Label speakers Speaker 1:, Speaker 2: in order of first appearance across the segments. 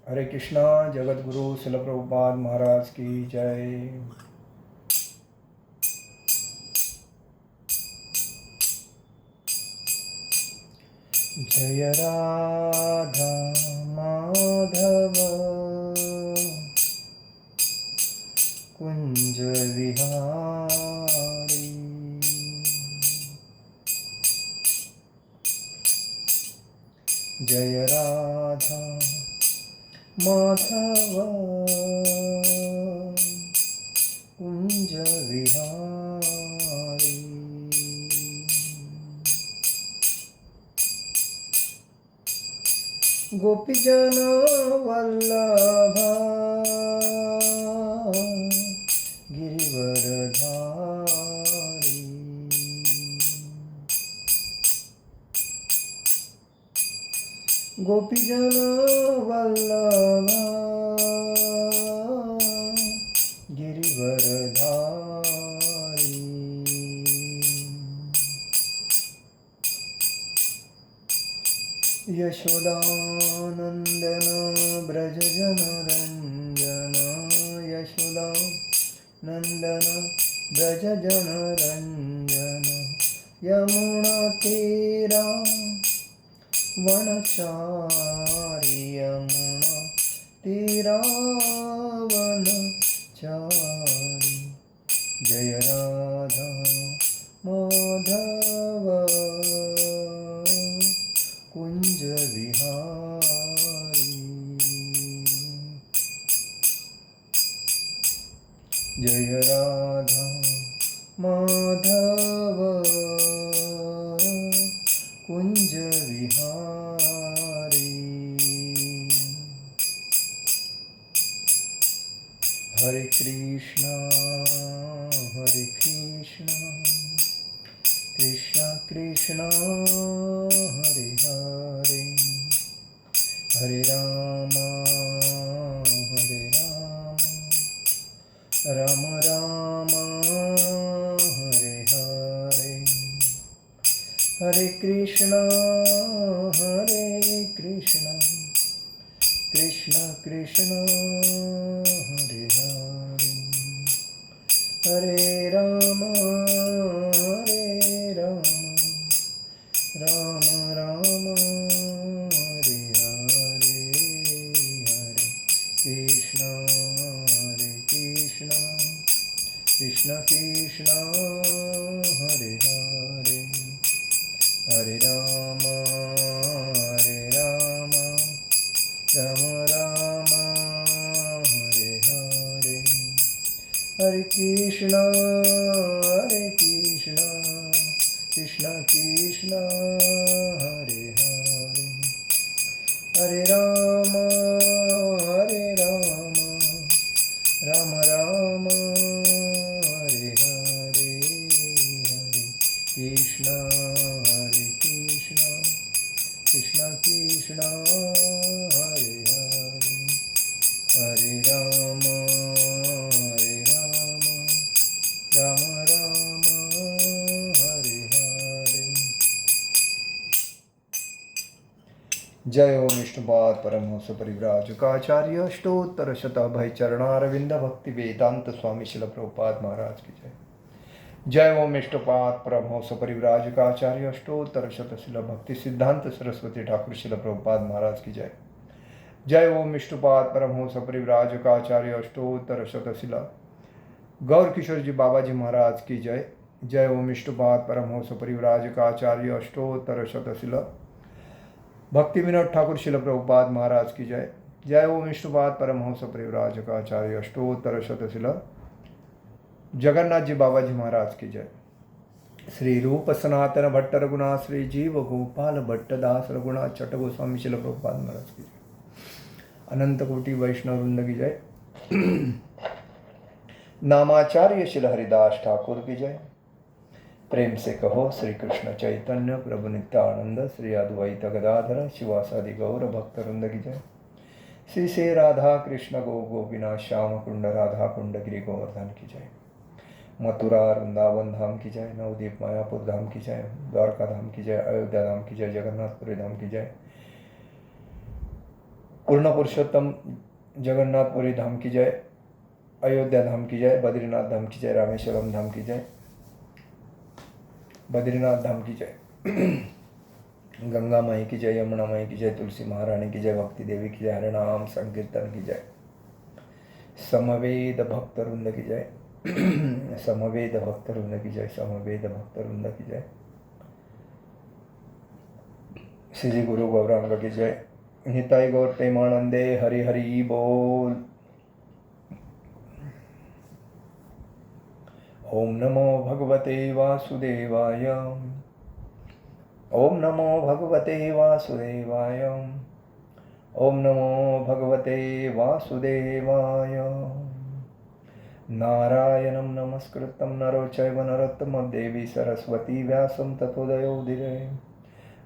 Speaker 1: हरे कृष्णा। जगत गुरु शिल प्रभुपाद महाराज की जय। जय राधा माधव कुंज विहारी। जय राधा माधव कुंज विहारी। गोपीजन वल्लभ गिरिवरधारी। गोपीजन वल्लभ गिरिवरधारी। यशोदानंदन ब्रज जन रंजन। यशोदानंदन ब्रज जन रंजन। यमुना तीरा वनचारी। यमुना तीरा वनचारी। जय राधा माधव कुंज विहारी। जय राधा माधव कुंज विहारी। हरे कृष्णा कृष्णा कृष्णा हरे हरे। हरे राम राम राम हरे हरे। हरे कृष्णा कृष्णा कृष्णा हरे हरे। हरे राम राम राम हरे हरे। हरे कृष्णा कृष्णा कृष्णा हरे हरे। हरे राम राम राम हरे हरे। हरे कृष्णा कृष्णा कृष्णा हरे हरे। हरे राम राम राम हरे हरे। हरे कृष्णा कृष्णा कृष्णा हरे हरे। हरे राम राम राम हरे हरे। जय ओम विष्णुपाद परमहंस परिव्राजकाचार्य अष्टोत्तर शताभय चरणारविंद भक्ति वेदांत स्वामी शिल प्रभुपाद महाराज की जय। जय ओम विष्णुपाद परमहंस परिव्राजकाचार्य अष्टोत्तर शतशिल भक्ति सिद्धांत सरस्वती ठाकुर शिल प्रभुपाद महाराज की जय। जय ओम विष्णुपाद परमहंस परिव्राजकाचार्य अष्टोत्तर शतशिला गौर किशोर जी बाबा जी महाराज की जय। जय ओम विष्णुपाद परमहंस परिव्राजकाचार्य अष्टोत्तर शतशिला भक्ति विनोद ठाकुर शिल प्रभुपाद महाराज की जय। जय ओम विष्णुपाद परमहंस परिव्राजकाचार्य अष्टोत्तर शतशिला जगन्नाथ जी बाबा जी महाराज की जय। श्री रूप सनातन भट्ट रघुनाथ श्री जीव गोपाल भट्ट दास रघुनाथ चट्ट गोस्वामी शिल प्रभुपाद महाराज की जय। अनंत कोटि वैष्णव वृंद की जय। नामाचार्य शिल हरिदास ठाकुर की जय। प्रेम से कहो श्री कृष्ण चैतन्य प्रभु नित्यानंद श्री अद्वैत गदाधर शिवासादि गौर भक्त वृंद की जय। श्री से राधा कृष्ण गोपीनाथ श्याम कुंड राधा कुंड गिरि गोवर्धन की जय। मथुरा वृंदावन धाम की जय। नवदीप मायापुर धाम की जय। द्वारका धाम की जय। अयोध्या धाम की जय। जगन्नाथपुरी धाम की जय। पूर्ण पुरुषोत्तम जगन्नाथपुरी धाम की जय, अयोध्या धाम की जय, बद्रीनाथ धाम की जय, रामेश्वरम धाम की जय, बद्रीनाथ धाम की जय, गंगा माई की जय, यमुना माई की जय, तुलसी महारानी की जय, भक्ति देवी की जय, हरिनाम संकीर्तन की जय, समवेद भक्त वृंद की जय, समवेद भक्त वृंद की जय, समवेद भक्त वृंद की जय, श्री गुरु गौरांग की जय, निताई गौर प्रेमानंदे, हरि हरि बोल। ओम नमो भगवते वासुदेवाय, ओम नमो भगवते वासुदेवाय, ओम नमो भगवते वासुदेवाय। नारायणं नमस्कृतं नरो चैव नरोत्तमं देवी सरस्वती व्यासं ततो जयोदिरे।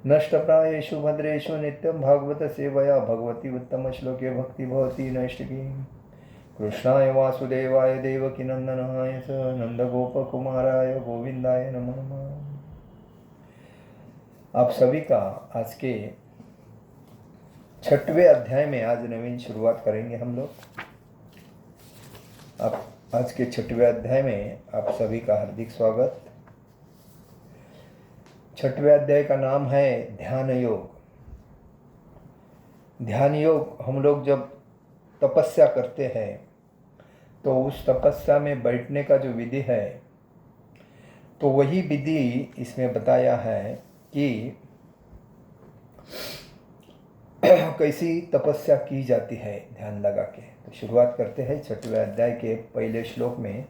Speaker 1: नष्टप्रायेषु भद्रेषु नित्यं भागवत सेवया भगवती उत्तमश्लोके भक्ति भवति नैष्टिकी। कृष्णाय वासुदेवाय देवकीनंदनाय च नंदगोपकुमाराय गोविंदाय नमो नमः। आप सभी का आज के 6वें अध्याय में आज नवीन शुरुआत करेंगे हम लोग। आप आज के 6वें अध्याय में आप सभी का हार्दिक स्वागत। 6वें अध्याय का नाम है ध्यान योग। ध्यान योग हम लोग जब तपस्या करते हैं तो उस तपस्या में बैठने का जो विधि है तो वही विधि इसमें बताया है कि कैसी तपस्या की जाती है ध्यान लगा के। तो शुरुआत करते हैं 6वें अध्याय के पहले श्लोक में।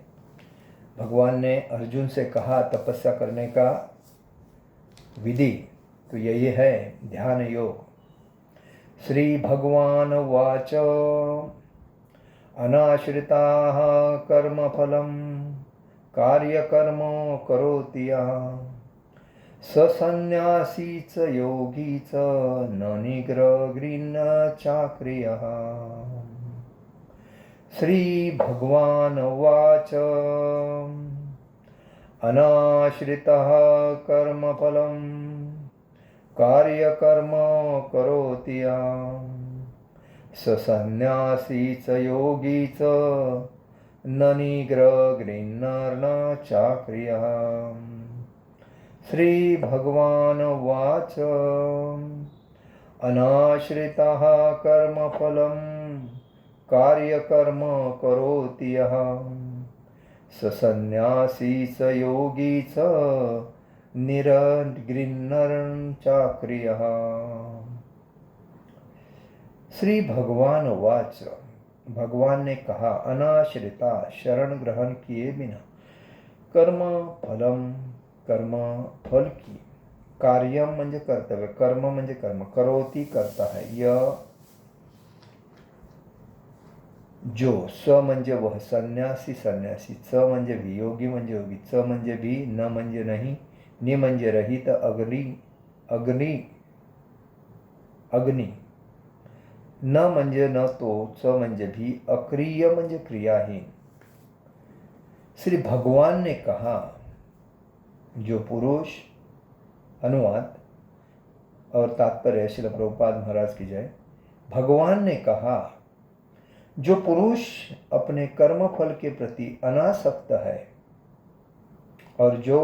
Speaker 1: भगवान ने अर्जुन से कहा तपस्या करने का विधि, तो यही है ध्यान योग। श्री भगवान वाच अनाश्रिताः कर्मफलं कार्यकर्म करोति यः स सन्न्यासी च योगी च न निग्रहगृह्ण चाक्रियः। श्री भगवान उवाच अनाश्रितः कर्मफलं कार्यकर्म करोति यः स सन्न्यासी च योगी च न निग्रहगृह्ण चाक्रियः। श्री भगवान उवाच अनाश्रितः कर्मफलं कार्यकर्म करोति यः स सन्न्यासी च योगी च निग्रहगृह्ण चाक्रियः। श्री भगवान वाच, भगवान ने कहा अनाश्रिता शरण ग्रहण किए बिना कर्म फलम कर्म फल की, कार्यम म्हणजे कर्तव्य, कर्म म्हणजे कर्म, करोती करता है, यह जो, स म्हणजे वह, संन्यासी संन्यासी, च म्हणजे भी, योगी म्हणजे योगी, च म्हणजे भी, न म्हणजे नहीं, नि म्हणजे रहित, अग्नि अग्नि अग्नि, न म्हणजे न तो, च म्हणजे भी, अक्रिय म्हणजे क्रियाहीन। श्री भगवान ने कहा, जो पुरुष, अनुवाद और तात्पर्य श्रील प्रभुपाद महाराज की जय। भगवान ने कहा जो पुरुष अपने कर्म फल के प्रति अनासक्त है और जो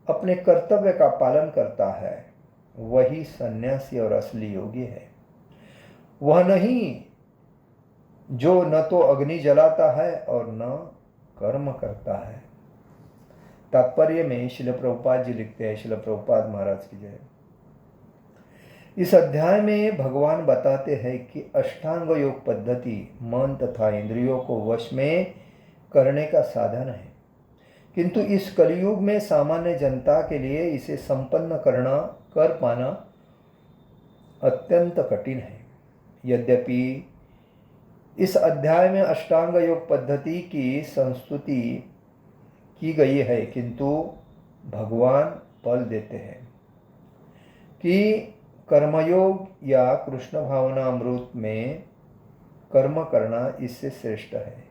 Speaker 1: अपने कर्तव्य का पालन करता है वही सन्यासी और असली योगी है। वह नहीं जो न तो अग्नि जलाता है और न कर्म करता है। तात्पर्य में श्रील प्रभुपाद जी लिखते हैं, श्रील प्रभुपाद महाराज की जय। इस अध्याय में भगवान बताते हैं कि अष्टांग योग पद्धति मन तथा इंद्रियों को वश में करने का साधन है, किंतु इस कलयुग में सामान्य जनता के लिए इसे संपन्न कर पाना अत्यंत कठिन है। यद्यपि इस अध्याय में अष्टांग योग पद्धति की संस्तुति की गई है, किंतु भगवान पल देते हैं कि कर्मयोग या कृष्ण भावनामृत में कर्म करना इससे श्रेष्ठ है।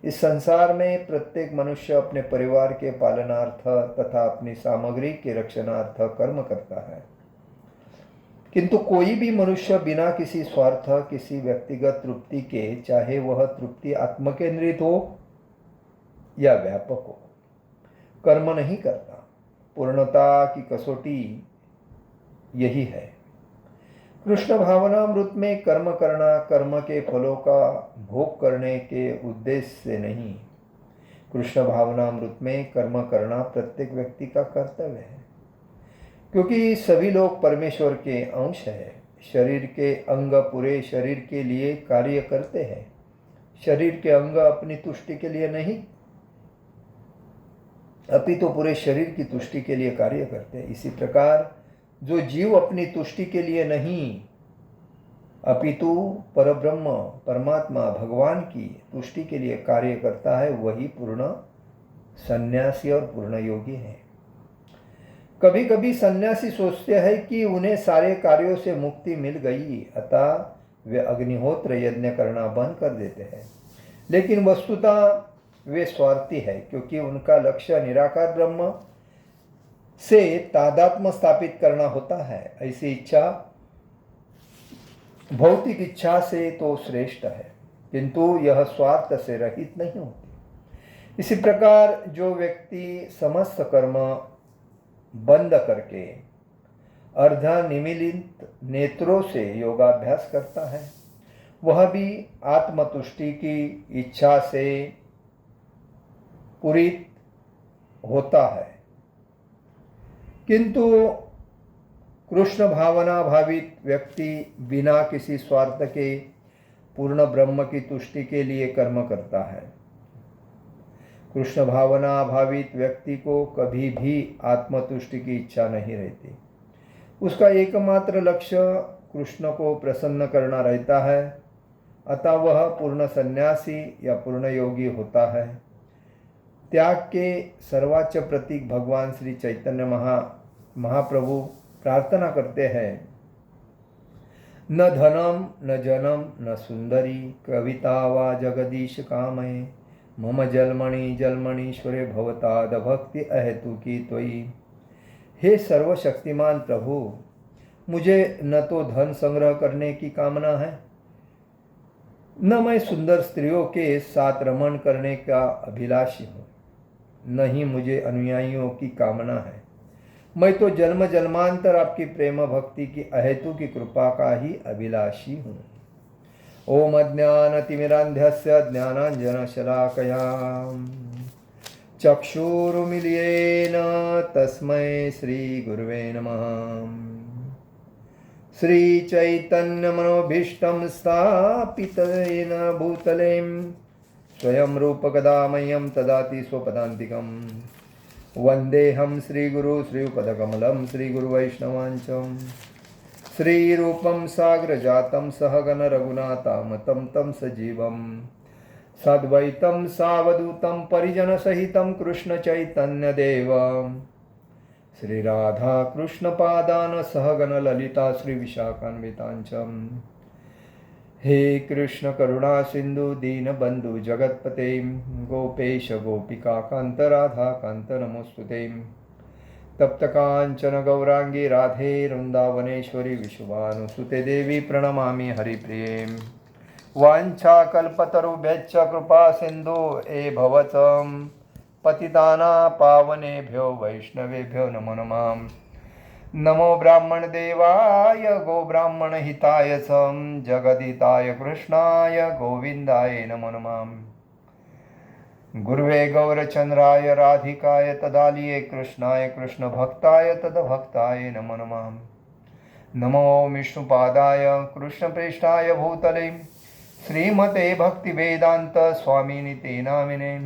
Speaker 1: इस संसार में प्रत्येक मनुष्य अपने परिवार के पालनार्थ तथा अपनी सामग्री के रक्षणार्थ कर्म करता है, किंतु कोई भी मनुष्य बिना किसी स्वार्थ, किसी व्यक्तिगत तृप्ति के, चाहे वह तृप्ति आत्मकेंद्रित हो या व्यापक हो, कर्म नहीं करता। पूर्णता की कसौटी यही है। कृष्ण भावनामृत में कर्म करना कर्म के फलों का भोग करने के उद्देश्य से नहीं। कृष्ण भावनामृत में कर्म करना प्रत्येक व्यक्ति का कर्तव्य है, क्योंकि सभी लोग परमेश्वर के अंश हैं। शरीर के अंग पूरे शरीर के लिए कार्य करते हैं। शरीर के अंग अपनी तुष्टि के लिए नहीं, अपितु पूरे शरीर की तुष्टि के लिए कार्य करते हैं। इसी प्रकार जो जीव अपनी तुष्टि के लिए नहीं, अपितु परब्रह्म परमात्मा भगवान की तुष्टि के लिए कार्य करता है, वही पूर्ण सन्यासी और पूर्ण योगी है। कभी कभी सन्यासी सोचते हैं कि उन्हें सारे कार्यों से मुक्ति मिल गई, अतः वे अग्निहोत्र यज्ञ करना बंद कर देते हैं। लेकिन वस्तुतः वे स्वार्थी है, क्योंकि उनका लक्ष्य निराकार ब्रह्म से तादात्म्य स्थापित करना होता है। ऐसी इच्छा भौतिक इच्छा से तो श्रेष्ठ है, किंतु यह स्वार्थ से रहित नहीं होती। इसी प्रकार जो व्यक्ति समस्त कर्म बंद करके अर्धनिमीलित नेत्रों से योगाभ्यास करता है, वह भी आत्मतुष्टि की इच्छा से पूरित होता है। किंतु कृष्ण भावना भावित व्यक्ति बिना किसी स्वार्थ के पूर्ण ब्रह्म की तुष्टि के लिए कर्म करता है। कृष्ण भावना भावित व्यक्ति को कभी भी आत्मतुष्टि की इच्छा नहीं रहती। उसका एकमात्र लक्ष्य कृष्ण को प्रसन्न करना रहता है, अतः वह पूर्ण सन्यासी या पूर्ण योगी होता है। त्याग के सर्वोच्च प्रतीक भगवान श्री चैतन्य महाप्रभु प्रार्थना करते हैं, न धनम न जनम न सुंदरी कविता वा जगदीश कामये मम जलमणि जलमणीश्वरे भवताद भक्ति अहेतुकी त्वयि। हे सर्वशक्तिमान प्रभु, मुझे न तो धन संग्रह करने की कामना है, न मैं सुंदर स्त्रियों के साथ रमण करने का अभिलाषी हूँ, न ही मुझे अनुयायियों की कामना है। मैं तो जन्म जन्मांतर आपकी प्रेम भक्ति की अहेतु की कृपा का ही अभिलाषी हूँ। ओम अज्ञानतिमिरान्धस्य ज्ञानाञ्जनशलाकया चक्षुरुमिलितेन तस्मै श्रीगुरुवे नमः। श्रीचैतन्यमनोभीष्टं स्थापितेन भूतले स्वयं रूपकदामह्यं ददाति स्वपदान्तिकम्। वन्देऽहं श्रीगुरु श्रीयुपदकमलं श्रीगुरुवैष्णवांचं श्रीरूपं साग्रजातं सहगण रघुनाथामतं तं सजीवं सद्वैतं सावधूतं परिजनसहितं कृष्णचैतन्यदेवं श्रीराधा कृष्णपादान् सहगण ललिता श्रीविशाखान्वितांचं। हे कृष्ण करुणा सिंधु दीनबंधु जगत्पते गोपेश गोपिका कांत राधा कांत नमोस्तुते। तप्त कांचन गौरांगी राधे वृंदावनेश्वरी विश्वानुसुते देवी प्रणमामि हरिप्रिये। वाञ्छाकल्पतरुभ्यश्च कृपा सिंधु भवतं पतितानां पावनेभ्यो वैष्णवेभ्यो नमो नमः। नमो ब्राह्मण देवाय गो ब्राह्मण हिताय सं जगदिताय कृष्णाय गोविंदाय नमो नमः। गुरुवे गौरचंद्राय राधिकाय तदालिये कृष्णाय कृष्ण भक्ताय तदभक्ताय नमो नमः। नमो विष्णुपादाय कृष्णप्रेष्ठाय भूतले श्रीमते भक्तिवेदांत स्वामिनि ते नामिने।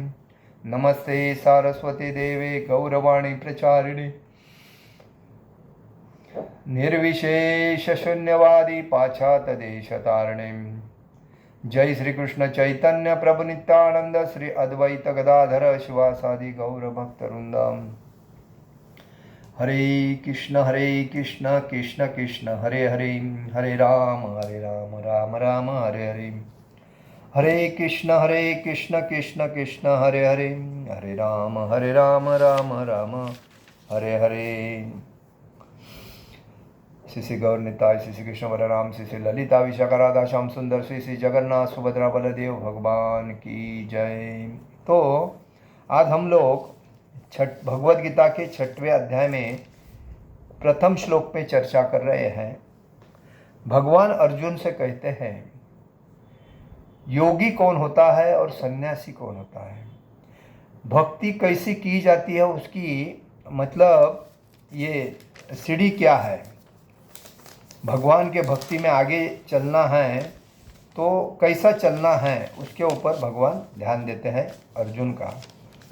Speaker 1: नमस्ते सारस्वती देवे गौरवाणी प्रचारिणे निर्विशेष शून्यवादी पाश्चात्य देश तारणे। जय श्री कृष्ण चैतन्य प्रभु नित्यानंद श्री अद्वैत गदाधर शिवासादि गौर भक्तवृंद। हरे कृष्ण कृष्ण कृष्ण हरे हरे, हरे राम राम राम हरे हरे। हरे कृष्ण कृष्ण कृष्ण हरे हरे, हरे राम राम राम हरे हरे। श्री श्री गौर निताय, श्री श्री कृष्ण बलराम, श्री श्री ललिता विशाखा राधा श्याम सुंदर, श्री श्री जगन्नाथ सुभद्रा बलदेव भगवान की जय। तो आज हम लोग भगवद गीता के 6वें अध्याय में प्रथम श्लोक पे चर्चा कर रहे हैं। भगवान अर्जुन से कहते हैं योगी कौन होता है और सन्यासी कौन होता है, भक्ति कैसी की जाती है, उसकी मतलब ये सीढ़ी क्या है, भगवान के भक्ति में आगे चलना है तो कैसा चलना है, उसके ऊपर भगवान ध्यान देते हैं अर्जुन का।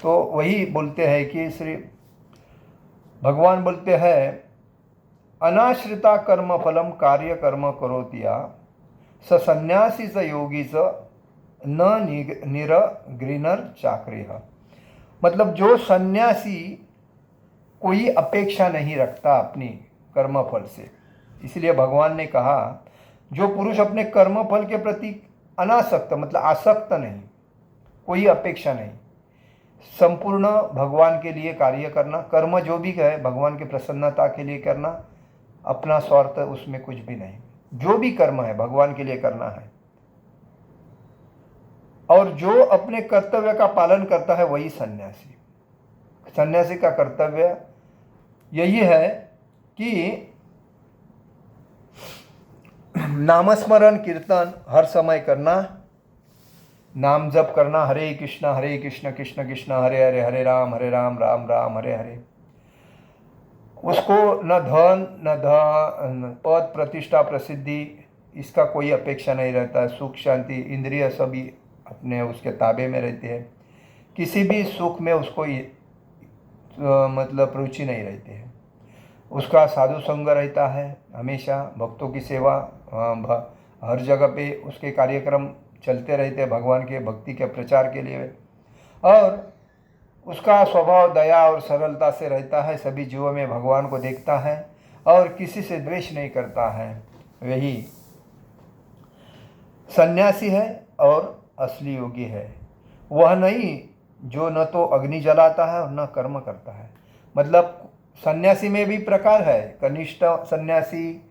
Speaker 1: तो वही बोलते हैं कि श्री भगवान बोलते हैं अनाश्रिता कर्म फलम कार्य कर्म करोतिया स सन्यासी स योगी स न निर ग्रीनर चाक्रिह। मतलब जो सन्यासी कोई अपेक्षा नहीं रखता अपनी कर्मफल से, इसलिए भगवान ने कहा जो पुरुष अपने कर्मफल के प्रति अनासक्त मतलब आसक्त नहीं, कोई अपेक्षा नहीं, संपूर्ण भगवान के लिए कार्य करना, कर्म जो भी है भगवान की प्रसन्नता के लिए करना, अपना स्वार्थ उसमें कुछ भी नहीं, जो भी कर्म है भगवान के लिए करना है। और जो अपने कर्तव्य का पालन करता है वही सन्यासी। सन्यासी का कर्तव्य यही है कि नामस्मरण कीर्तन हर समय करना, नाम जप करना, हरे कृष्ण कृष्ण कृष्ण हरे हरे, हरे राम राम राम हरे हरे। उसको न धन पद प्रतिष्ठा प्रसिद्धि इसका कोई अपेक्षा नहीं रहता है। सुख शांति इंद्रिय सभी अपने उसके ताबे में रहते हैं, किसी भी सुख में उसको मतलब रुचि नहीं रहती है। उसका साधु संग रहता है, हमेशा भक्तों की सेवा, हर जगह पे उसके कार्यक्रम चलते रहते हैं भगवान के भक्ति के प्रचार के लिए। और उसका स्वभाव दया और सरलता से रहता है, सभी जीवों में भगवान को देखता है और किसी से द्वेष नहीं करता है। वही सन्यासी है और असली योगी है। वह नहीं जो न तो अग्नि जलाता है और न कर्म करता है। मतलब सन्यासी में भी प्रकार है, कनिष्ठ सन्यासी,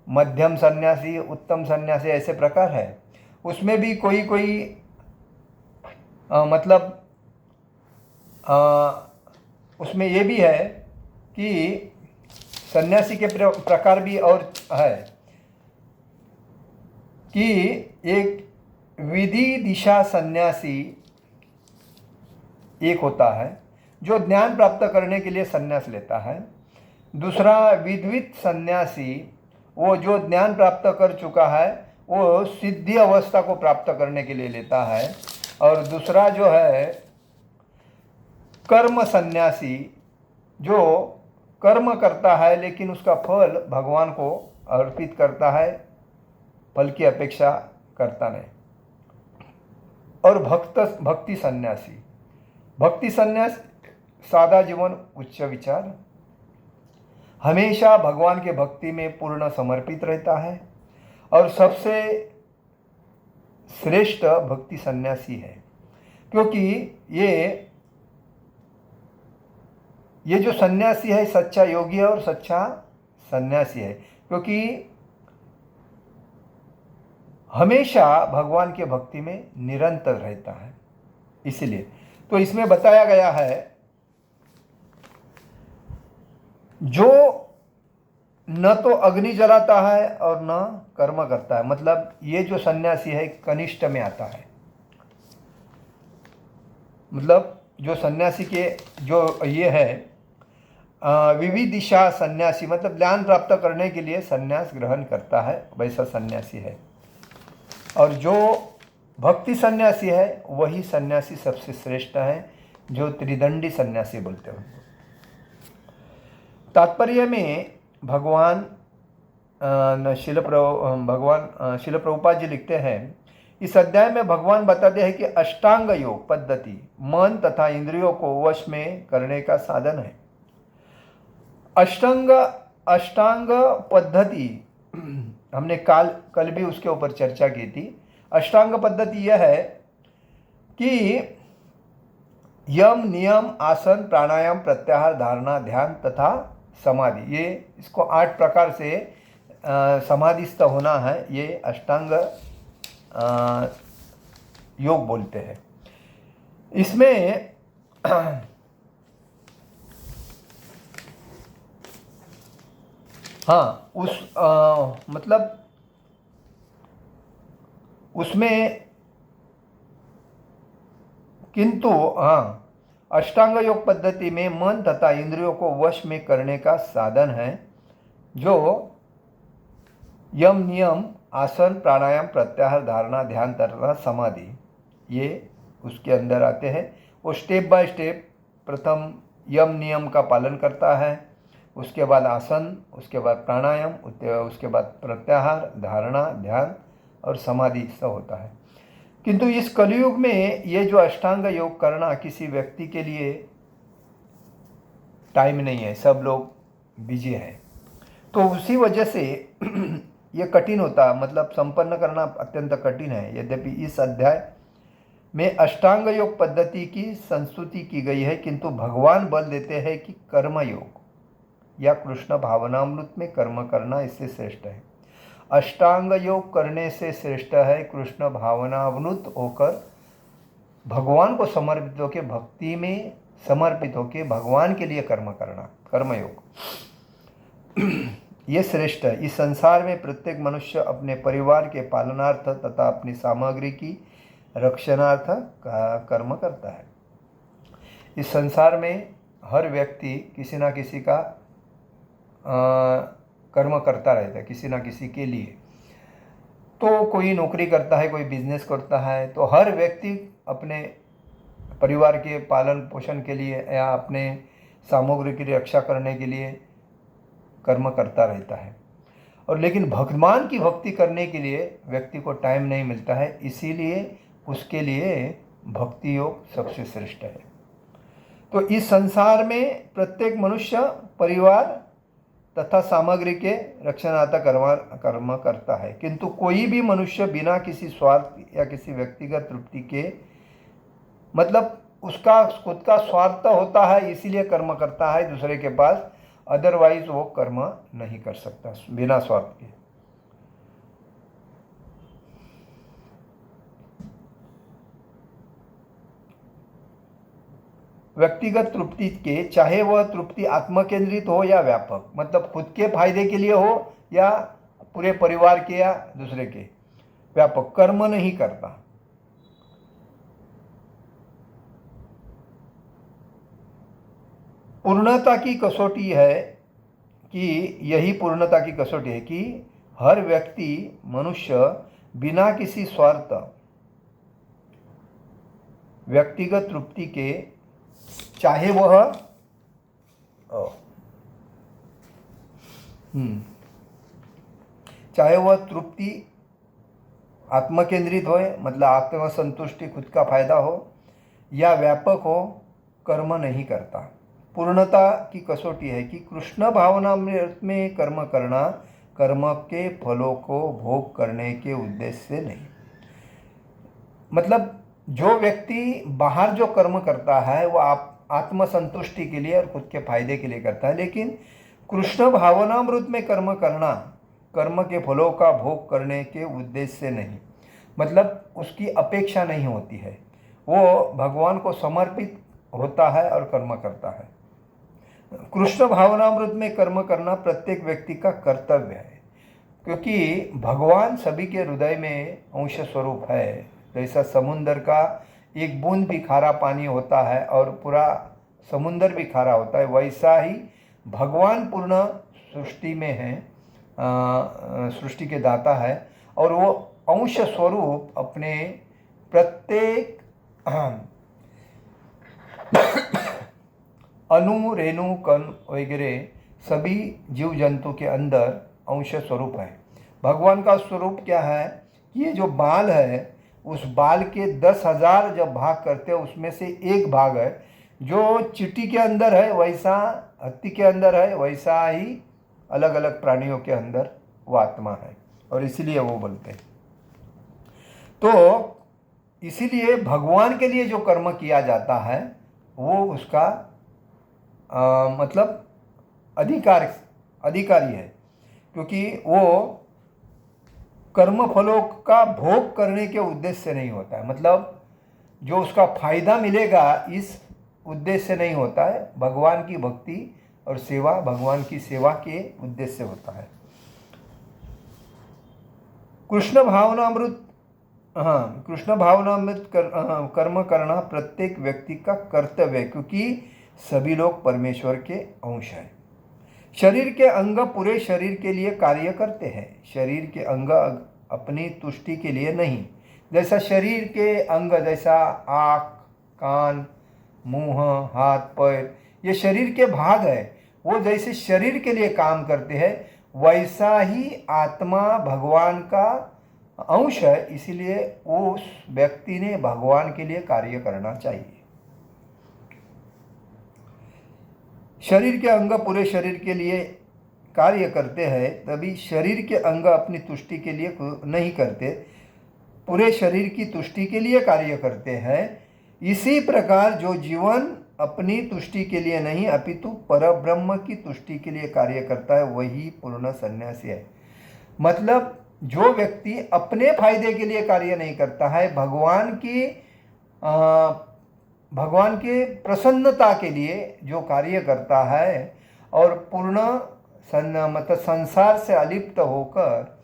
Speaker 1: मध्यम सन्यासी, उत्तम सन्यासी, ऐसे प्रकार है। उसमें भी कोई मतलब उसमें ये भी है कि सन्यासी के प्रकार भी और है कि एक विधि दिशा सन्यासी एक होता है जो ज्ञान प्राप्त करने के लिए सन्यास लेता है। दूसरा विद्वित सन्यासी, वो जो ज्ञान प्राप्त कर चुका है वो सिद्धि अवस्था को प्राप्त करने के लिए लेता है। और दूसरा जो है कर्म सन्यासी, जो कर्म करता है लेकिन उसका फल भगवान को अर्पित करता है, फल की अपेक्षा करता नहीं। और भक्ति सन्यासी, भक्ति सन्यास सादा जीवन उच्च विचार, हमेशा भगवान के भक्ति में पूर्ण समर्पित रहता है और सबसे श्रेष्ठ भक्ति सन्यासी है। क्योंकि ये जो सन्यासी है सच्चा योगी है और सच्चा सन्यासी है, क्योंकि हमेशा भगवान के भक्ति में निरंतर रहता है। इसलिए तो इसमें बताया गया है जो न तो अग्नि जलाता है और न कर्म करता है। मतलब ये जो सन्यासी है कनिष्ठ में आता है। मतलब जो सन्यासी के जो ये है विविदिशा सन्यासी, मतलब ज्ञान प्राप्त करने के लिए सन्यास ग्रहण करता है, वैसा सन्यासी है। और जो भक्ति सन्यासी है वही सन्यासी सबसे श्रेष्ठ है, जो त्रिदंडी सन्यासी बोलते हैं। तात्पर्य में भगवान शिल प्रभुपाद जी लिखते हैं, इस अध्याय में भगवान बताते हैं कि अष्टांग योग पद्धति मन तथा इंद्रियों को वश में करने का साधन है। अष्टांग पद्धति हमने कल भी उसके ऊपर चर्चा की थी। अष्टांग पद्धति यह है कि यम नियम आसन प्राणायाम प्रत्याहार धारणा ध्यान तथा समाधि, ये इसको 8 प्रकार से समाधिस्थ होना है, ये अष्टांग योग बोलते हैं। इसमें हाँ, मतलब उसमें किंतु हाँ, अष्टांग योग पद्धति में मन तथा इंद्रियों को वश में करने का साधन है, जो यम नियम, आसन, प्राणायाम, प्रत्याहार, धारणा, ध्यान तथा समाधि, ये उसके अंदर आते हैं। वो स्टेप बाय स्टेप प्रथम यम नियम का पालन करता है, उसके बाद आसन, उसके बाद प्राणायाम, उसके बाद प्रत्याहार, धारणा, ध्यान और समाधि सब होता है। किंतु इस कलयुग में ये जो अष्टांग योग करना किसी व्यक्ति के लिए टाइम नहीं है, सब लोग बिजी हैं, तो उसी वजह से ये कठिन होता, मतलब संपन्न करना अत्यंत कठिन है। यद्यपि इस अध्याय में अष्टांग योग पद्धति की संस्तुति की गई है, किंतु भगवान बल देते हैं कि कर्म योग या कृष्ण भावनामृत में कर्म करना इससे श्रेष्ठ है। अष्टांग योग करने से श्रेष्ठ है कृष्ण भावनामृत होकर भगवान को समर्पित होकर, भक्ति में समर्पित होकर भगवान के लिए कर्म करना, कर्मयोग ये श्रेष्ठ है। इस संसार में प्रत्येक मनुष्य अपने परिवार के पालनार्थ तथा अपनी सामग्री की रक्षणार्थ का कर्म करता है। इस संसार में हर व्यक्ति किसी ना किसी का कर्म करता रहता है, किसी ना किसी के लिए। तो कोई नौकरी करता है, कोई बिजनेस करता है, तो हर व्यक्ति अपने परिवार के पालन पोषण के लिए या अपने सामग्री की रक्षा करने के लिए कर्म करता रहता है। और लेकिन भगवान की भक्ति करने के लिए व्यक्ति को टाइम नहीं मिलता है, इसीलिए उसके लिए भक्ति योग सबसे श्रेष्ठ है। तो इस संसार में प्रत्येक मनुष्य परिवार तथा सामग्री के रक्षणार्थ कर्म करता है, किंतु कोई भी मनुष्य बिना किसी स्वार्थ या किसी व्यक्तिगत तृप्ति के, मतलब उसका खुद का स्वार्थ होता है इसीलिए कर्म करता है दूसरे के पास, अदरवाइज वो कर्म नहीं कर सकता बिना स्वार्थ के। व्यक्तिगत तृप्ति के, चाहे वह तृप्ति आत्मकेंद्रित हो या व्यापक, मतलब खुद के फायदे के लिए हो या पूरे परिवार के या दूसरे के, व्यापक कर्म नहीं करता। पूर्णता की कसौटी है कि यही पूर्णता की कसौटी है कि हर व्यक्ति मनुष्य बिना किसी स्वार्थ व्यक्तिगत तृप्ति के, चाहे वह तृप्ति आत्मकेंद्रित हो, मतलब आत्मसंतुष्टि खुद का फायदा हो, या व्यापक हो, कर्म नहीं करता। पूर्णता की कसौटी है कि कृष्ण भावनामृत में कर्म करना कर्म के फलों को भोग करने के उद्देश्य से नहीं। मतलब जो व्यक्ति बाहर जो कर्म करता है वो आत्मसंतुष्टि के लिए और खुद के फायदे के लिए करता है, लेकिन कृष्ण भावनामृत में कर्म करना कर्म के फलों का भोग करने के उद्देश्य से नहीं, मतलब उसकी अपेक्षा नहीं होती है, वो भगवान को समर्पित होता है और कर्म करता है। कृष्ण भावनामृत में कर्म करना प्रत्येक व्यक्ति का कर्तव्य है, क्योंकि भगवान सभी के हृदय में अंश स्वरूप है। जैसा समुंदर का एक बूंद भी खारा पानी होता है और पूरा समुंदर भी खारा होता है, वैसा ही भगवान पूर्ण सृष्टि में है, सृष्टि के दाता है, और वो अंश स्वरूप अपने प्रत्येक अणु, रेणु, कण वगैरह सभी जीव जंतु के अंदर अंश स्वरूप है। भगवान का स्वरूप क्या है? ये जो बाल है, उस बाल के 10,000 जब भाग करते हैं उसमें से एक भाग है, जो चींटी के अंदर है वैसा हाथी के अंदर है, वैसा ही अलग अलग प्राणियों के अंदर वो आत्मा है, और इसीलिए वो बोलते हैं। तो इसीलिए भगवान के लिए जो कर्म किया जाता है वो उसका मतलब अधिकारी है, क्योंकि वो कर्म फलों का भोग करने के उद्देश्य से नहीं होता है, मतलब जो उसका फायदा मिलेगा इस उद्देश्य से नहीं होता है। भगवान की भक्ति और सेवा भगवान की सेवा के उद्देश्य से होता है। कृष्ण भावनामृत, हाँ, कृष्ण भावनामृत कर्म करना प्रत्येक व्यक्ति का कर्तव्य है, क्योंकि सभी लोग परमेश्वर के अंश हैं। शरीर के अंग पूरे शरीर के लिए कार्य करते हैं, शरीर के अंग अपनी तुष्टि के लिए नहीं। जैसा शरीर के अंग, जैसा आँख, कान, मुंह, हाथ, पैर, ये शरीर के भाग है, वो जैसे शरीर के लिए काम करते हैं, वैसा ही आत्मा भगवान का अंश है। इसीलिए उस व्यक्ति ने भगवान के लिए कार्य करना चाहिए। शरीर के अंग पूरे शरीर के लिए कार्य करते हैं, तभी शरीर के अंग अपनी तुष्टि के लिए नहीं करते, पूरे शरीर की तुष्टि के लिए कार्य करते हैं। इसी प्रकार जो जीवन अपनी तुष्टि के लिए नहीं अपितु परब्रह्म की तुष्टि के लिए कार्य करता है, वही पूर्ण सन्यासी है। मतलब जो व्यक्ति अपने फायदे के लिए कार्य नहीं करता है, भगवान के प्रसन्नता के लिए जो कार्य करता है और पूर्ण मतलब संसार से अलिप्त होकर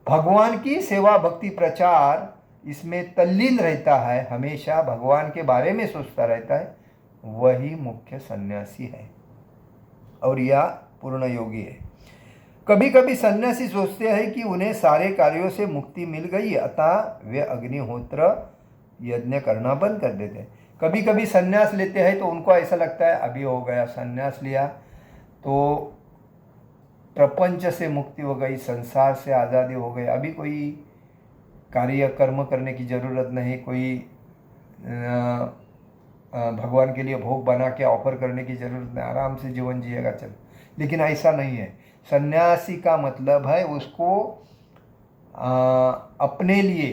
Speaker 1: भगवान की सेवा भक्ति प्रचार इसमें तल्लीन रहता है, हमेशा भगवान के बारे में सोचता रहता है, वही मुख्य सन्यासी है और यह पूर्ण योगी है। कभी कभी सन्यासी सोचते हैं कि उन्हें सारे कार्यों से मुक्ति मिल गई, अतः वे अग्निहोत्र यज्ञ करना बंद कर देते हैं। कभी कभी सन्यास लेते हैं तो उनको ऐसा लगता है अभी हो गया, सन्यास लिया तो प्रपंच से मुक्ति हो गई, संसार से आज़ादी हो गई, अभी कोई कार्य कर्म करने की ज़रूरत नहीं, कोई भगवान के लिए भोग बना के ऑफर करने की ज़रूरत नहीं, आराम से जीवन जिएगा चल। लेकिन ऐसा नहीं है। सन्यासी का मतलब है उसको अपने लिए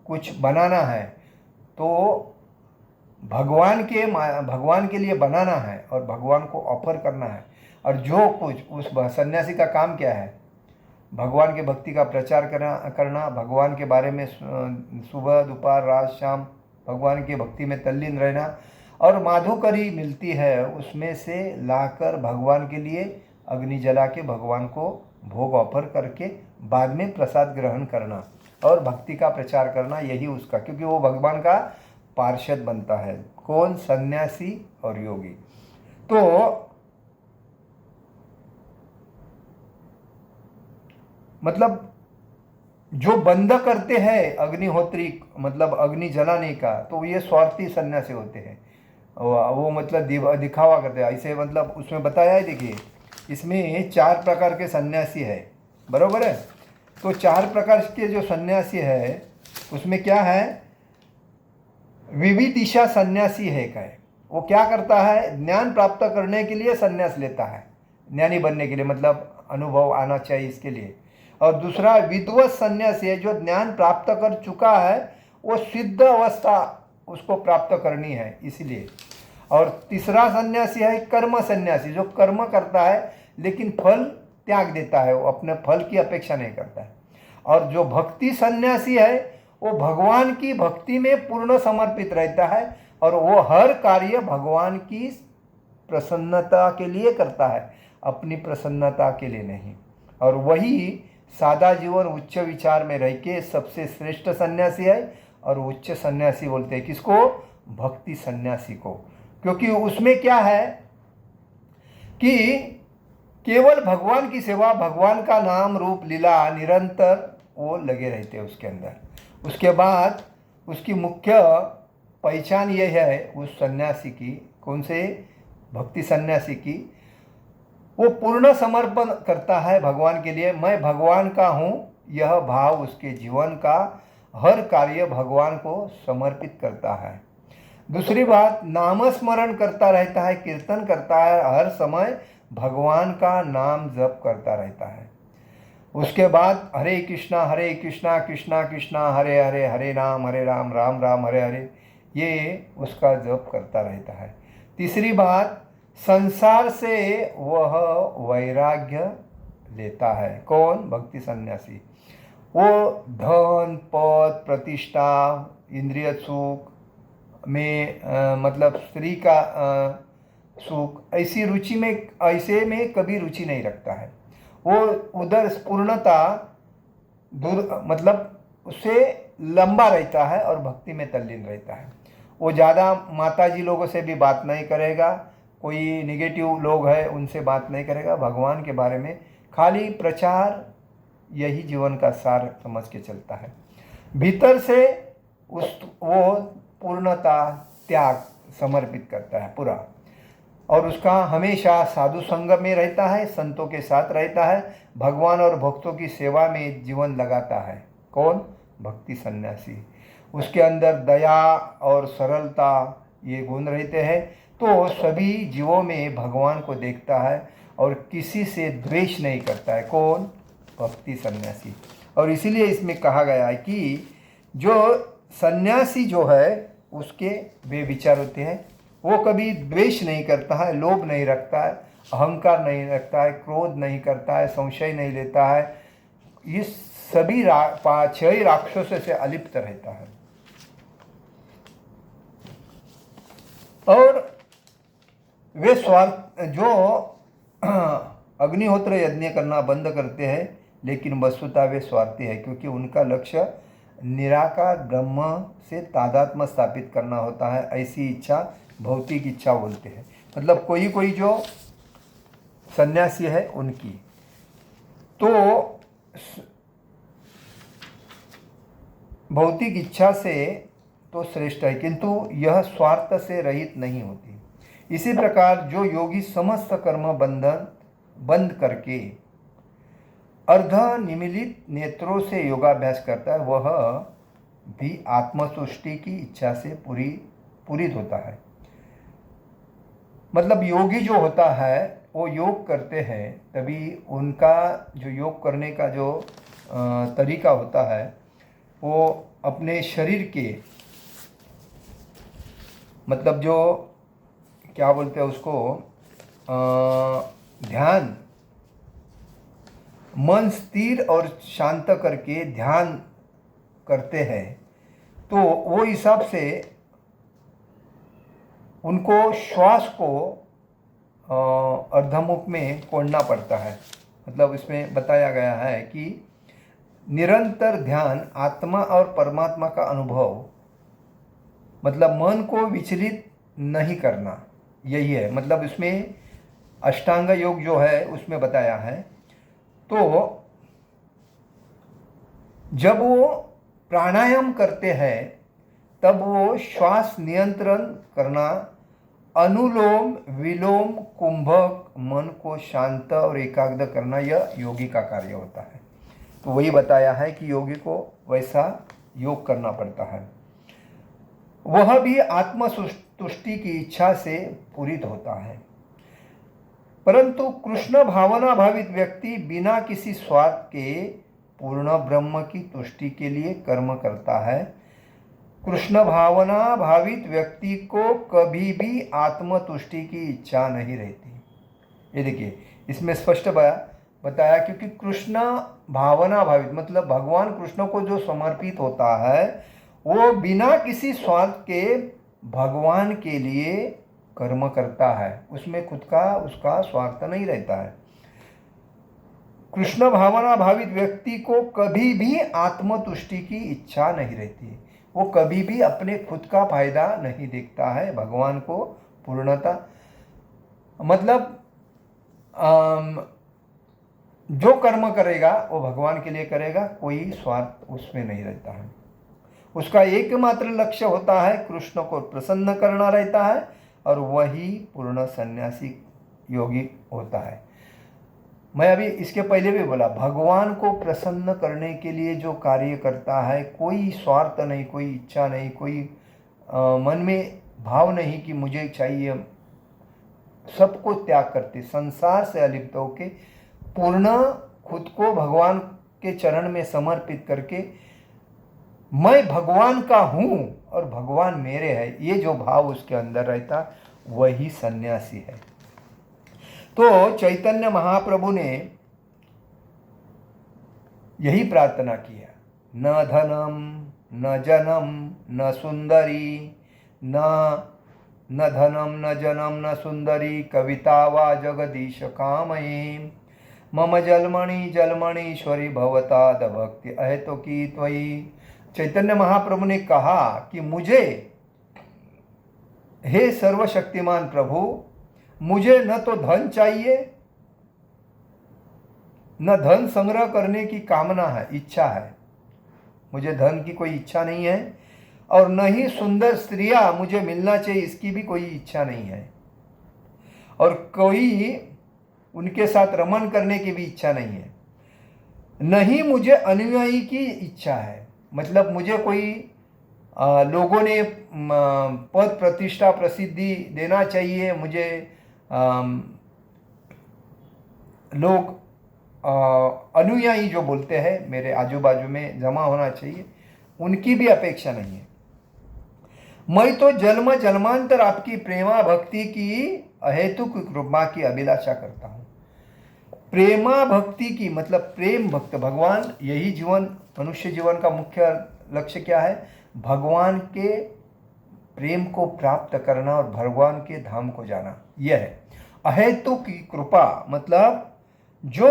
Speaker 1: कुछ बनाना है, तो भगवान के लिए बनाना है और भगवान को ऑफर करना है। और जो कुछ उस सन्यासी का काम क्या है, भगवान के भक्ति का प्रचार करना, भगवान के बारे में सुबह दोपहर रात शाम भगवान की भक्ति में तल्लीन रहना, और माधुकरी मिलती है उसमें से लाकर भगवान के लिए अग्नि जला के भगवान को भोग ऑफर करके बाद में प्रसाद ग्रहण करना और भक्ति का प्रचार करना, यही उसका, क्योंकि वो भगवान का पार्षद बनता है। कौन? सन्यासी और योगी। तो मतलब जो बंद करते हैं अग्निहोत्री, मतलब अग्नि जलाने का, तो ये स्वार्थी सन्यासी होते हैं। वो मतलब दिखावा करते हैं ऐसे, मतलब उसमें बताया है, देखिए इसमें 4 प्रकार के सन्यासी है, बरोबर है। तो 4 प्रकार के जो सन्यासी है उसमें क्या है, विविदिशा सन्यासी है। क्या है वो? क्या करता है, ज्ञान प्राप्त करने के लिए सन्यास लेता है, ज्ञानी बनने के लिए, मतलब अनुभव आना चाहिए इसके लिए। और दूसरा विद्वत सन्यासी है, जो ज्ञान प्राप्त कर चुका है, वो सिद्ध अवस्था उसको प्राप्त करनी है इसलिए। और तीसरा सन्यासी है कर्म सन्यासी, जो कर्म करता है लेकिन फल त्याग देता है, वो अपने फल की अपेक्षा नहीं करता है। और जो भक्ति सन्यासी है वो भगवान की भक्ति में पूर्ण समर्पित रहता है और वो हर कार्य भगवान की प्रसन्नता के लिए करता है, अपनी प्रसन्नता के लिए नहीं। और वही सादा जीवन उच्च विचार में रह के सबसे श्रेष्ठ सन्यासी है। और उच्च सन्यासी बोलते हैं किसको? भक्ति सन्यासी को। क्योंकि उसमें क्या है कि केवल भगवान की सेवा, भगवान का नाम रूप लीला निरंतर वो लगे रहते हैं उसके अंदर। उसके बाद उसकी मुख्य पहचान यह है उस सन्यासी की, कौन से? भक्ति सन्यासी की, वो पूर्ण समर्पण करता है भगवान के लिए। मैं भगवान का हूँ, यह भाव उसके जीवन का हर कार्य भगवान को समर्पित करता है। दूसरी बात, नाम स्मरण करता रहता है, कीर्तन करता है, हर समय भगवान का नाम जप करता रहता है। उसके बाद हरे कृष्णा कृष्णा कृष्णा हरे हरे, हरे राम राम राम हरे हरे, ये उसका जप करता रहता है। तीसरी बात, संसार से वह वैराग्य लेता है। कौन? भक्ति सन्यासी। वो धन, पद, प्रतिष्ठा, इंद्रिय सुख में मतलब स्त्री का सुख, ऐसे में कभी रुचि नहीं रखता है। वो उधर पूर्णता दूर मतलब उससे लंबा रहता है और भक्ति में तल्लीन रहता है। वो ज़्यादा माताजी लोगों से भी बात नहीं करेगा, कोई निगेटिव लोग हैं उनसे बात नहीं करेगा, भगवान के बारे में खाली प्रचार, यही जीवन का सार समझ के चलता है। भीतर से वो पूर्णता त्याग समर्पित करता है पूरा, और उसका हमेशा साधु संग में रहता है, संतों के साथ रहता है, भगवान और भक्तों की सेवा में जीवन लगाता है। कौन? भक्ति सन्यासी। उसके अंदर दया और सरलता ये गुण रहते हैं, तो सभी जीवों में भगवान को देखता है और किसी से द्वेष नहीं करता है। कौन? भक्ति सन्यासी। और इसीलिए इसमें कहा गया है कि जो सन्यासी जो है उसके वे विचार होते हैं, वो कभी द्वेष नहीं करता है, लोभ नहीं रखता है, अहंकार नहीं रखता है, क्रोध नहीं करता है, संशय नहीं लेता है, इस सभी 6 राक्षसों से अलिप्त रहता है। और वे स्वार्थ जो अग्निहोत्र यज्ञ करना बंद करते हैं, लेकिन वस्तुतः वे स्वार्थी है, क्योंकि उनका लक्ष्य निराकार ब्रह्म से तादात्म्य स्थापित करना होता है। ऐसी इच्छा भौतिक इच्छा बोलते हैं। मतलब कोई जो सन्यासी है उनकी तो भौतिक इच्छा से तो श्रेष्ठ है, किंतु यह स्वार्थ से रहित नहीं होती। इसी प्रकार जो योगी समस्त कर्म बंधन बंद करके अर्ध निमीलित नेत्रों से योगाभ्यास करता है, वह भी आत्मतुष्टि की इच्छा से पूरित होता है। मतलब योगी जो होता है वो योग करते हैं, तभी उनका जो योग करने का जो तरीका होता है वो अपने शरीर के मतलब जो क्या बोलते हैं उसको ध्यान, मन स्थिर और शांत करके ध्यान करते हैं, तो वो हिसाब से उनको श्वास को अर्धमुख में कोड़ना पड़ता है। मतलब इसमें बताया गया है कि निरंतर ध्यान आत्मा और परमात्मा का अनुभव, मतलब मन को विचलित नहीं करना, यही है। मतलब इसमें अष्टांग योग जो है उसमें बताया है। तो जब वो प्राणायाम करते हैं तब वो श्वास नियंत्रण करना, अनुलोम विलोम कुंभक मन को शांत और एकाग्र करना, यह योगी का कार्य होता है। तो वही बताया है कि योगी को वैसा योग करना पड़ता है। वह भी आत्मतुष्टि की इच्छा से पूरित होता है। परंतु कृष्ण भावना भावित व्यक्ति बिना किसी स्वार्थ के पूर्ण ब्रह्म की तुष्टि के लिए कर्म करता है। कृष्ण भावना भावित व्यक्ति को कभी भी आत्मतुष्टि की इच्छा नहीं रहती। ये देखिए इसमें स्पष्ट बताया, क्योंकि कृष्ण भावना भावित मतलब भगवान कृष्ण को जो समर्पित होता है वो बिना किसी स्वार्थ के भगवान के लिए कर्म करता है, उसमें खुद का उसका स्वार्थ नहीं रहता है। कृष्ण भावना भावित व्यक्ति को कभी भी आत्मतुष्टि की इच्छा नहीं रहती, वो कभी भी अपने खुद का फायदा नहीं देखता है, भगवान को पूर्णता मतलब जो कर्म करेगा वो भगवान के लिए करेगा, कोई स्वार्थ उसमें नहीं रहता है। उसका एकमात्र लक्ष्य होता है कृष्ण को प्रसन्न करना रहता है, और वही पूर्ण सन्यासी योगी होता है। मैं अभी इसके पहले भी बोला, भगवान को प्रसन्न करने के लिए जो कार्य करता है, कोई स्वार्थ नहीं, कोई इच्छा नहीं, कोई मन में भाव नहीं कि मुझे चाहिए, सबको त्याग करते संसार से अलिप्त होके पूर्ण खुद को भगवान के चरण में समर्पित करके मैं भगवान का हूँ और भगवान मेरे है, ये जो भाव उसके अंदर रहता वही सन्यासी है। तो चैतन्य महाप्रभु ने यही प्रार्थना किया। न धनम न जनम न सुंदरी, न धनम न जनम न सुंदरी, कविता वा जगदीश कामये, मम जलमणि जलमणीश्वरी भवताद भक्ति अहेतु की त्वयि। चैतन्य महाप्रभु ने कहा कि मुझे, हे सर्वशक्तिमान प्रभु, मुझे न तो धन चाहिए, न धन संग्रह करने की कामना है, इच्छा है, मुझे धन की कोई इच्छा नहीं है, और न ही सुंदर स्त्रियां मुझे मिलना चाहिए, इसकी भी कोई इच्छा नहीं है, और कोई उनके साथ रमन करने की भी इच्छा नहीं है, नहीं मुझे अनुयायी की इच्छा है। मतलब मुझे कोई लोगों ने पद प्रतिष्ठा प्रसिद्धि देना चाहिए, मुझे लोग अनुयायी जो बोलते हैं मेरे आजू बाजू में जमा होना चाहिए, उनकी भी अपेक्षा नहीं है। मैं तो जन्म जन्मांतर आपकी प्रेमा भक्ति की अहेतुक कृपा की अभिलाषा करता हूँ। प्रेमा भक्ति की मतलब प्रेम भक्त, भगवान, यही जीवन, मनुष्य जीवन का मुख्य लक्ष्य क्या है? भगवान के प्रेम को प्राप्त करना और भगवान के धाम को जाना, यह है। अहेतुक की कृपा मतलब जो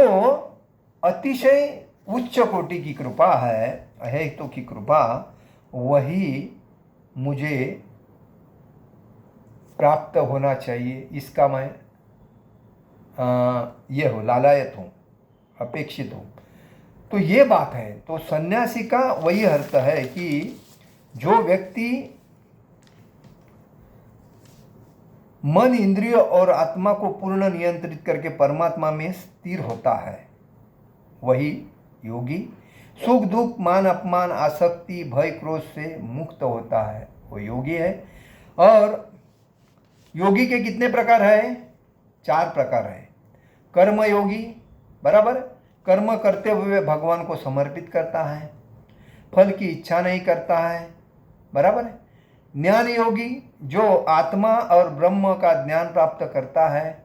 Speaker 1: अतिशय उच्च कोटि की कृपा है, अहेतुक की कृपा, वही मुझे प्राप्त होना चाहिए, इसका मैं ये हो लालायत हूँ, अपेक्षित हूँ। तो ये बात है। तो सन्यासी का वही अर्थ है कि जो व्यक्ति मन, इंद्रिय और आत्मा को पूर्ण नियंत्रित करके परमात्मा में स्थिर होता है, वही योगी। सुख दुख मान अपमान आसक्ति भय क्रोध से मुक्त होता है, वो योगी है। और योगी के कितने प्रकार है? 4 प्रकार है। कर्म योगी, बराबर, कर्म करते हुए भगवान को समर्पित करता है, फल की इच्छा नहीं करता है, बराबर है। ज्ञान योगी, जो आत्मा और ब्रह्म का ज्ञान प्राप्त करता है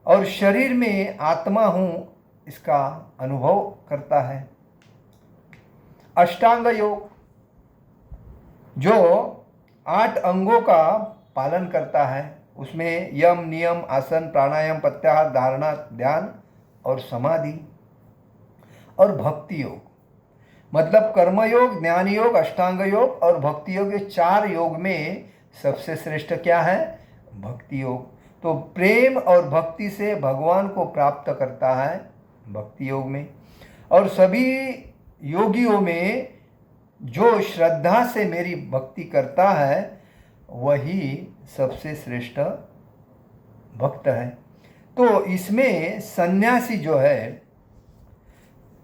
Speaker 1: और शरीर में आत्मा हूँ इसका अनुभव करता है। अष्टांग योग, जो 8 अंगों का पालन करता है, उसमें यम नियम आसन प्राणायाम प्रत्याहार धारणा ध्यान और समाधि। और भक्ति योग मतलब कर्मयोग, ज्ञान योग, अष्टांग योग और भक्ति योग, ये 4 योग में सबसे श्रेष्ठ क्या है? भक्ति योग। तो प्रेम और भक्ति से भगवान को प्राप्त करता है भक्ति योग में। और सभी योगियों में जो श्रद्धा से मेरी भक्ति करता है वही सबसे श्रेष्ठ भक्त है। तो इसमें सन्यासी जो है,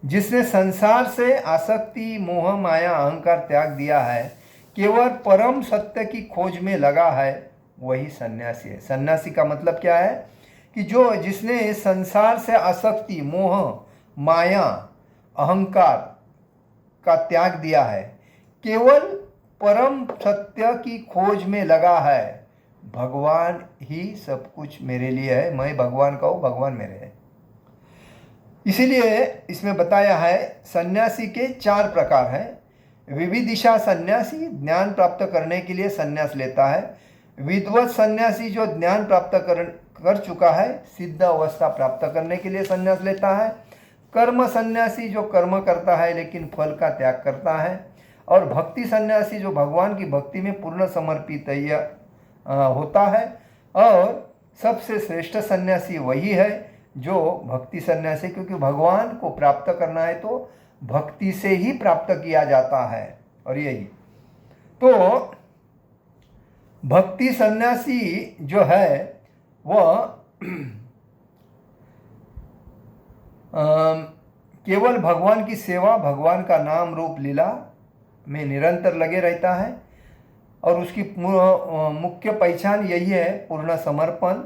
Speaker 1: जिसने संसार से आसक्ति मोह माया अहंकार त्याग दिया है, केवल परम सत्य की खोज में लगा है, वही सन्यासी है। सन्यासी का मतलब क्या है? कि जिसने संसार से आसक्ति मोह माया अहंकार का त्याग दिया है, केवल परम सत्य की खोज में लगा है, भगवान ही सब कुछ मेरे लिए है, मैं भगवान का हूँ, भगवान मेरे है। इसीलिए इसमें बताया है सन्यासी के 4 प्रकार हैं। विविदिशा सन्यासी ज्ञान प्राप्त करने के लिए सन्यास लेता है। विद्वत सन्यासी जो ज्ञान प्राप्त कर चुका है, सिद्ध अवस्था प्राप्त करने के लिए सन्यास लेता है। कर्म सन्यासी जो कर्म करता है लेकिन फल का त्याग करता है। और भक्ति सन्यासी जो भगवान की भक्ति में पूर्ण समर्पित होता है। और सबसे श्रेष्ठ सन्यासी वही है जो भक्ति सन्यासी, क्योंकि भगवान को प्राप्त करना है तो भक्ति से ही प्राप्त किया जाता है। और यही तो भक्ति सन्यासी जो है वह केवल भगवान की सेवा, भगवान का नाम रूप लीला में निरंतर लगे रहता है। और उसकी मुख्य पहचान यही है, पूर्ण समर्पण,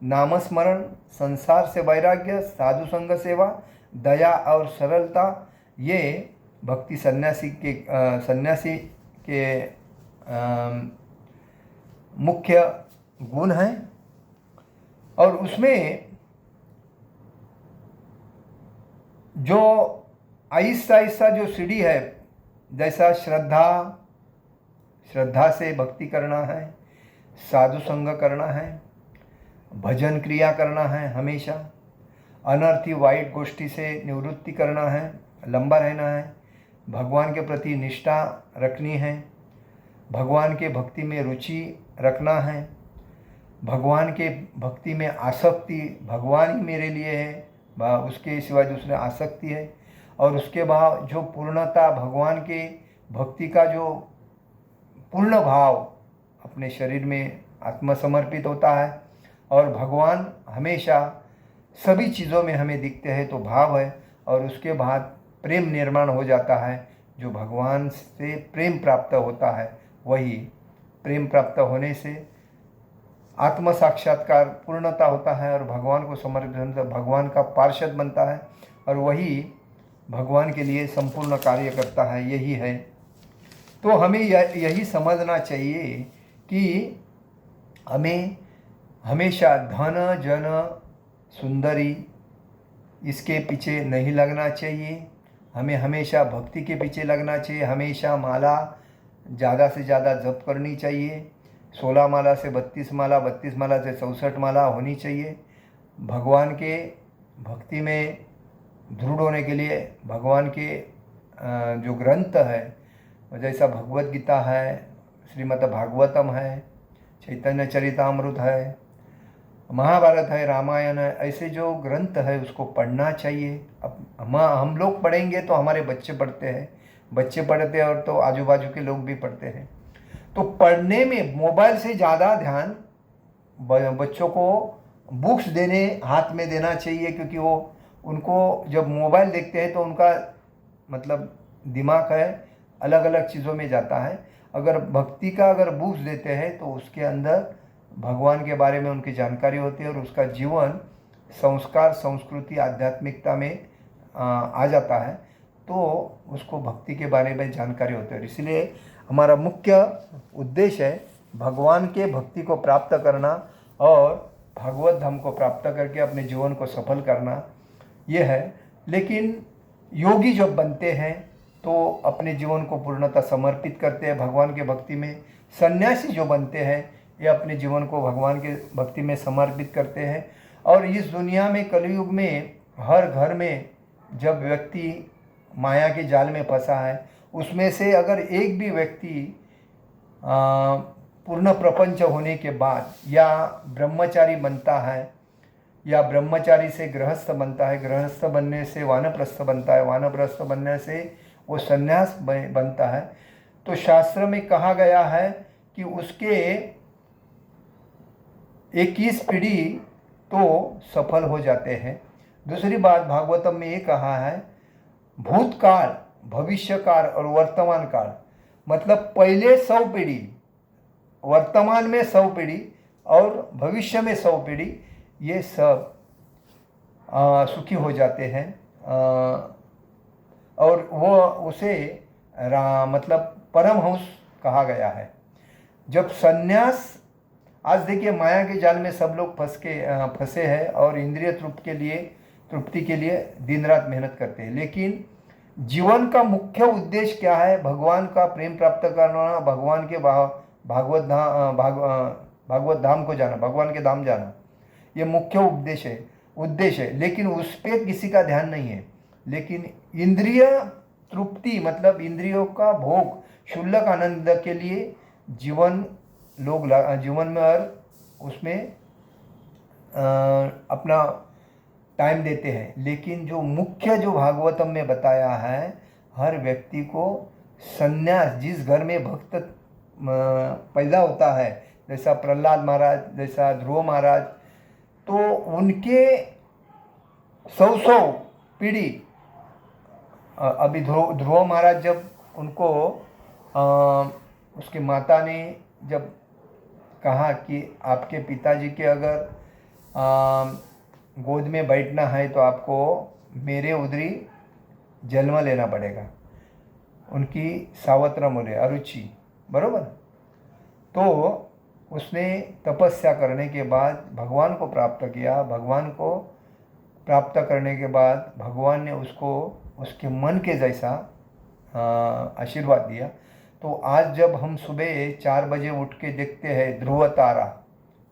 Speaker 1: नामस्मरण, संसार से वैराग्य, साधु संग सेवा, दया और सरलता। ये भक्ति सन्यासी के मुख्य गुण हैं। और उसमें जो आहिस्ता आहिस्ता जो सीढ़ी है, जैसा श्रद्धा से भक्ति करना है, साधु संग करना है, भजन क्रिया करना है, हमेशा अनर्थी वाइट गोष्ठी से निवृत्ति करना है, लंबा रहना है, भगवान के प्रति निष्ठा रखनी है, भगवान के भक्ति में रुचि रखना है, भगवान के भक्ति में आसक्ति, भगवान ही मेरे लिए है, उसके सिवाय दूसरे आसक्ति है, और उसके बाद जो पूर्णता, भगवान के भक्ति का जो पूर्ण भाव अपने शरीर में आत्मसमर्पित होता है, और भगवान हमेशा सभी चीज़ों में हमें दिखते हैं, तो भाव है, और उसके बाद प्रेम निर्माण हो जाता है। जो भगवान से प्रेम प्राप्त होता है, वही प्रेम प्राप्त होने से आत्म साक्षात्कार पूर्णता होता है, और भगवान को समर्पित भगवान का पार्षद बनता है, और वही भगवान के लिए संपूर्ण कार्य करता है। यही है। तो हमें यही समझना चाहिए कि हमें हमेशा धन जन सुंदरी इसके पीछे नहीं लगना चाहिए, हमें हमेशा भक्ति के पीछे लगना चाहिए। हमेशा माला ज़्यादा से ज़्यादा जप करनी चाहिए, 16 माला से 32 माला, 32 माला से 64 माला होनी चाहिए। भगवान के भक्ति में दृढ़ होने के लिए भगवान के जो ग्रंथ है, जैसा भगवत गीता है, श्रीमद् भागवतम है, चैतन्य चरितामृत है, महाभारत है, रामायण है, ऐसे जो ग्रंथ है उसको पढ़ना चाहिए। अब हम लोग पढ़ेंगे तो हमारे बच्चे पढ़ते हैं, बच्चे पढ़ते हैं और तो आजू बाजू के लोग भी पढ़ते हैं। तो पढ़ने में मोबाइल से ज़्यादा ध्यान बच्चों को बुक्स देने हाथ में देना चाहिए, क्योंकि वो उनको जब मोबाइल देखते हैं तो उनका मतलब दिमाग है अलग अलग चीज़ों में जाता है। अगर भक्ति का अगर बुक्स देते हैं तो उसके अंदर भगवान के बारे में उनकी जानकारी होती है, और उसका जीवन संस्कार, संस्कृति, आध्यात्मिकता में आ जाता है, तो उसको भक्ति के बारे में जानकारी होती है। इसलिए हमारा मुख्य उद्देश्य है भगवान के भक्ति को प्राप्त करना और भगवत धाम को प्राप्त करके अपने जीवन को सफल करना, ये है। लेकिन योगी जब बनते हैं तो अपने जीवन को पूर्णतः समर्पित करते हैं भगवान के भक्ति में। सन्यासी जो बनते हैं ये अपने जीवन को भगवान के भक्ति में समर्पित करते हैं। और इस दुनिया में कलयुग में हर घर में जब व्यक्ति माया के जाल में फंसा है, उसमें से अगर एक भी व्यक्ति पूर्ण प्रपंच होने के बाद या ब्रह्मचारी बनता है, या ब्रह्मचारी से गृहस्थ बनता है, गृहस्थ बनने से वानप्रस्थ बनता है, वानप्रस्थ बनने से वो सन्यास बनता है, तो शास्त्र में कहा गया है कि उसके 21 पीढ़ी तो सफल हो जाते हैं। दूसरी बात भागवतम में ये कहा है, भूतकाल, भविष्यकाल और वर्तमान काल, मतलब पहले 100 पीढ़ी, वर्तमान में 100 पीढ़ी और भविष्य में 100 पीढ़ी, ये सब सुखी हो जाते हैं। और वो उसे मतलब परमहंस कहा गया है। जब सन्यास, आज देखिए माया के जाल में सब लोग फंसे हैं और इंद्रिय तृप्ति के लिए दिन रात मेहनत करते हैं, लेकिन जीवन का मुख्य उद्देश्य क्या है? भगवान का प्रेम प्राप्त करना, भगवान के भागवत धाम को जाना, भगवान के धाम जाना, ये मुख्य उद्देश्य है। लेकिन उस पर किसी का ध्यान नहीं है। लेकिन इंद्रिय तृप्ति मतलब इंद्रियों का भोग, क्षुल्लक आनंद के लिए जीवन में और उसमें अपना टाइम देते हैं। लेकिन जो मुख्य जो भागवतम में बताया है, हर व्यक्ति को संन्यास, जिस घर में भक्त पैदा होता है, जैसा प्रहलाद महाराज, जैसा ध्रुव महाराज, तो उनके 100 पीढ़ी, अभी ध्रुव महाराज जब उनको उसकी माता ने जब कहा कि आपके पिताजी के अगर गोद में बैठना है तो आपको मेरे उधरी जन्म लेना पड़ेगा, उनकी सावत्र मूल्य अरुचि, बरोबर। तो उसने तपस्या करने के बाद भगवान को प्राप्त किया। भगवान को प्राप्त करने के बाद भगवान ने उसको उसके मन के जैसा आशीर्वाद दिया। तो आज जब हम सुबह 4 बजे उठ के देखते हैं ध्रुव तारा,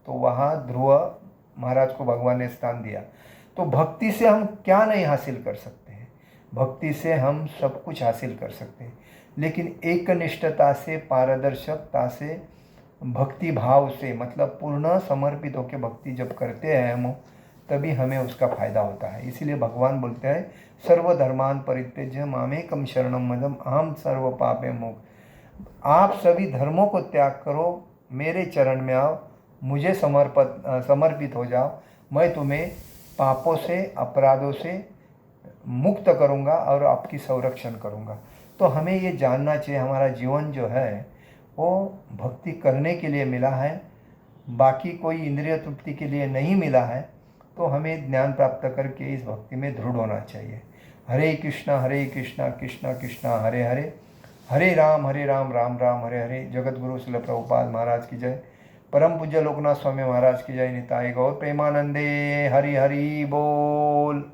Speaker 1: तो वहाँ ध्रुव महाराज को भगवान ने स्थान दिया। तो भक्ति से हम क्या नहीं हासिल कर सकते हैं, भक्ति से हम सब कुछ हासिल कर सकते हैं, लेकिन एकनिष्ठता से, पारदर्शकता से, भक्ति भाव से, मतलब पूर्ण समर्पित होकर भक्ति जब करते हैं हम, तभी हमें उसका फायदा होता है। इसीलिए भगवान बोलते हैं सर्वधर्मान परित्यज्य मामेकम शरणम मदम अहम सर्व पापे मोक्ष। आप सभी धर्मों को त्याग करो, मेरे चरण में आओ, मुझे समर्पित हो जाओ, मैं तुम्हें पापों से, अपराधों से मुक्त करूँगा और आपकी संरक्षण करूँगा। तो हमें ये जानना चाहिए हमारा जीवन जो है वो भक्ति करने के लिए मिला है, बाकी कोई इंद्रिय तृप्ति के लिए नहीं मिला है। तो हमें ज्ञान प्राप्त करके इस भक्ति में दृढ़ होना चाहिए। हरे कृष्णा कृष्णा कृष्णा हरे हरे, हरे राम राम राम हरे हरे। जगत गुरु श्रील प्रभुपाद महाराज की जय। परम पूज्य लोकनाथ स्वामी महाराज की जय। निताय गौर प्रेमानंदे। हरि हरि बोल।